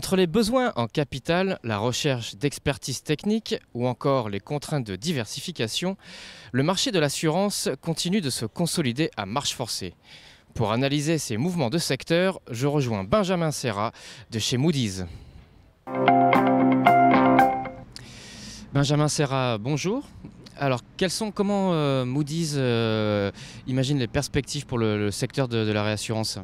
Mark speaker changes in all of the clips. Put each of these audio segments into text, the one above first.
Speaker 1: Entre les besoins en capital, la recherche d'expertise technique ou encore les contraintes de diversification, le marché de l'assurance continue de se consolider à marche forcée. Pour analyser ces mouvements de secteur, je rejoins Benjamin Serra de chez Moody's. Benjamin Serra, bonjour. Alors, comment Moody's imagine les perspectives pour le secteur de la réassurance ?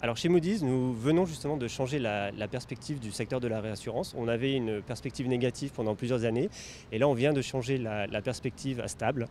Speaker 2: Alors chez Moody's, nous venons justement de changer la perspective du secteur de la réassurance. On avait une perspective négative pendant plusieurs années et là on vient de changer la perspective à stable.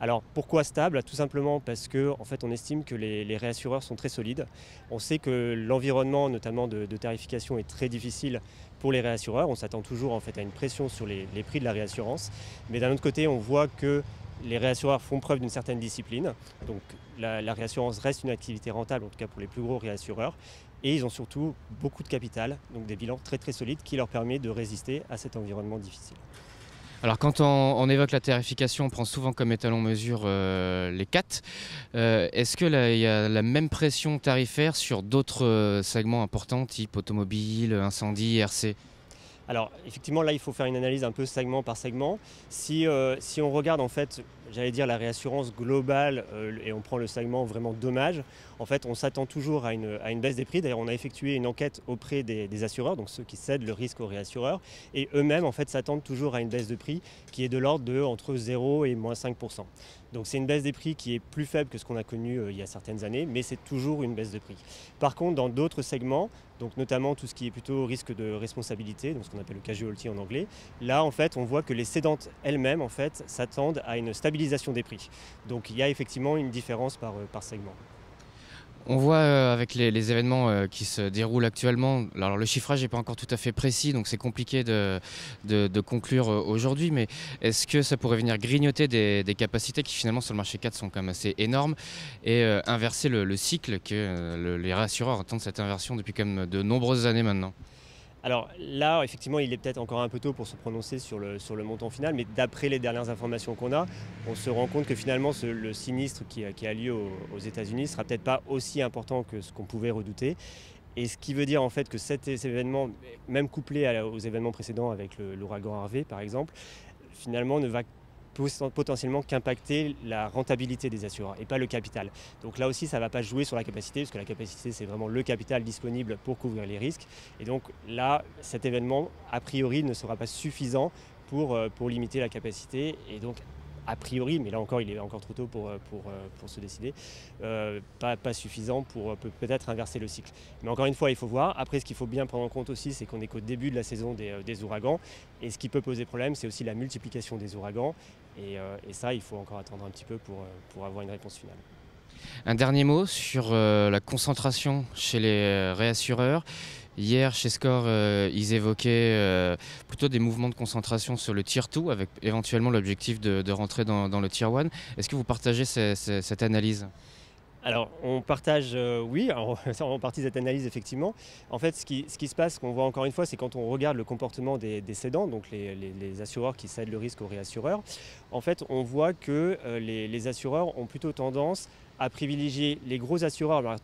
Speaker 2: Alors pourquoi stable? Tout simplement parce que en fait, on estime que les réassureurs sont très solides. On sait que l'environnement notamment de tarification est très difficile pour les réassureurs. On s'attend toujours en fait, à une pression sur les prix de la réassurance. Mais d'un autre côté, on voit que les réassureurs font preuve d'une certaine discipline. Donc la réassurance reste une activité rentable, en tout cas pour les plus gros réassureurs. Et ils ont surtout beaucoup de capital, donc des bilans très très solides qui leur permettent de résister à cet environnement difficile.
Speaker 1: Alors quand on évoque la tarification, on prend souvent comme étalon-mesure les CAT. Est-ce qu'il y a la même pression tarifaire sur d'autres segments importants, type automobile, incendie, RC ?
Speaker 2: Alors effectivement là il faut faire une analyse un peu segment par segment. Si on regarde en fait, j'allais dire la réassurance globale et on prend le segment vraiment dommage, en fait on s'attend toujours à une baisse des prix. D'ailleurs on a effectué une enquête auprès des assureurs, donc ceux qui cèdent le risque aux réassureurs, et eux-mêmes en fait s'attendent toujours à une baisse de prix qui est de l'ordre de entre 0 et moins 5%. Donc c'est une baisse des prix qui est plus faible que ce qu'on a connu il y a certaines années, mais c'est toujours une baisse de prix. Par contre dans d'autres segments, donc notamment tout ce qui est plutôt risque de responsabilité, donc ce qu'on appelle le casualty en anglais, là en fait on voit que les cédantes elles-mêmes en fait s'attendent à une stabilisation des prix. Donc il y a effectivement une différence par segment.
Speaker 1: On voit avec les événements qui se déroulent actuellement, alors le chiffrage n'est pas encore tout à fait précis, donc c'est compliqué de conclure aujourd'hui, mais est-ce que ça pourrait venir grignoter des capacités qui finalement sur le marché 4 sont quand même assez énormes et inverser le cycle que les réassureurs attendent cette inversion depuis quand même de nombreuses années maintenant ?
Speaker 2: Alors là, effectivement, il est peut-être encore un peu tôt pour se prononcer sur le montant final, mais d'après les dernières informations qu'on a, on se rend compte que finalement le sinistre qui a lieu aux États-Unis ne sera peut-être pas aussi important que ce qu'on pouvait redouter. Et ce qui veut dire en fait que cet événement, même couplé aux événements précédents avec l'ouragan Harvey par exemple, finalement ne va potentiellement qu'impacter la rentabilité des assureurs et pas le capital. Donc là aussi ça ne va pas jouer sur la capacité, parce que la capacité c'est vraiment le capital disponible pour couvrir les risques. Et donc là cet événement a priori ne sera pas suffisant pour limiter la capacité, et donc a priori, mais là encore il est encore trop tôt pour se décider, pas suffisant pour peut-être inverser le cycle. Mais encore une fois il faut voir. Après ce qu'il faut bien prendre en compte aussi, c'est qu'on est qu'au début de la saison des ouragans, et ce qui peut poser problème c'est aussi la multiplication des ouragans, et ça il faut encore attendre un petit peu pour avoir une réponse finale.
Speaker 1: Un dernier mot sur la concentration chez les réassureurs. Hier, chez Score, ils évoquaient plutôt des mouvements de concentration sur le Tier 2, avec éventuellement l'objectif de rentrer dans le Tier 1. Est-ce que vous partagez cette analyse ?
Speaker 2: Alors on partage, oui, en partie cette analyse effectivement. En fait ce qui se passe, qu'on voit encore une fois, c'est quand on regarde le comportement des cédants, donc les assureurs qui cèdent le risque aux réassureurs, en fait on voit que les assureurs ont plutôt tendance à privilégier les gros assureurs, alors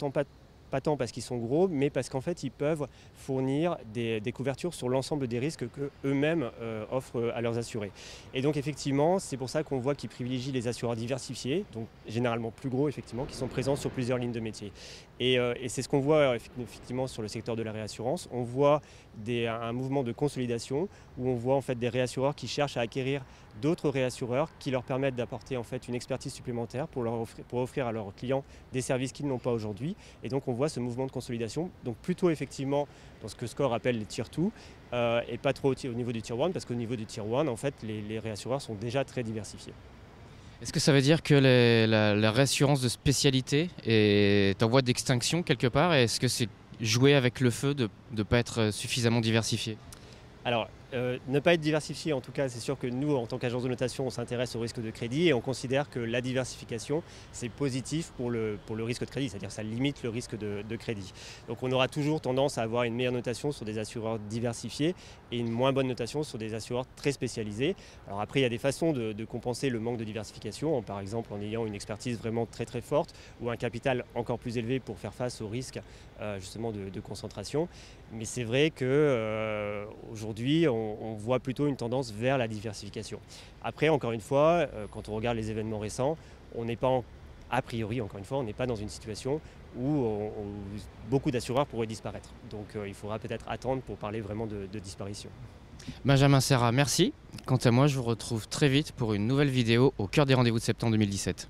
Speaker 2: pas tant parce qu'ils sont gros, mais parce qu'en fait ils peuvent fournir des couvertures sur l'ensemble des risques qu'eux-mêmes offrent à leurs assurés. Et donc effectivement, c'est pour ça qu'on voit qu'ils privilégient les assureurs diversifiés, donc généralement plus gros effectivement, qui sont présents sur plusieurs lignes de métier. Et c'est ce qu'on voit effectivement sur le secteur de la réassurance. On voit un mouvement de consolidation où on voit en fait des réassureurs qui cherchent à acquérir d'autres réassureurs qui leur permettent d'apporter en fait une expertise supplémentaire pour offrir à leurs clients des services qu'ils n'ont pas aujourd'hui. Et donc on voit ce mouvement de consolidation, donc plutôt effectivement dans ce que Score appelle les Tier 2 et pas trop au niveau du Tier 1, parce qu'au niveau du Tier 1 en fait les réassureurs sont déjà très diversifiés.
Speaker 1: Est-ce que ça veut dire que la réassurance de spécialité est en voie d'extinction quelque part ? Et est-ce que c'est jouer avec le feu de ne pas être suffisamment diversifié ?
Speaker 2: Alors, ne pas être diversifié, en tout cas, c'est sûr que nous, en tant qu'agence de notation, on s'intéresse au risque de crédit et on considère que la diversification, c'est positif pour le risque de crédit, c'est-à-dire que ça limite le risque de crédit. Donc on aura toujours tendance à avoir une meilleure notation sur des assureurs diversifiés et une moins bonne notation sur des assureurs très spécialisés. Alors après, il y a des façons de compenser le manque de diversification, par exemple en ayant une expertise vraiment très très forte ou un capital encore plus élevé pour faire face aux risques justement de concentration. Mais c'est vrai qu'aujourd'hui, on voit plutôt une tendance vers la diversification. Après, encore une fois, quand on regarde les événements récents, on n'est pas a priori, encore une fois, on n'est pas dans une situation où beaucoup d'assureurs pourraient disparaître. Donc il faudra peut-être attendre pour parler vraiment de disparition.
Speaker 1: Benjamin Serra, merci. Quant à moi, je vous retrouve très vite pour une nouvelle vidéo au cœur des rendez-vous de septembre 2017.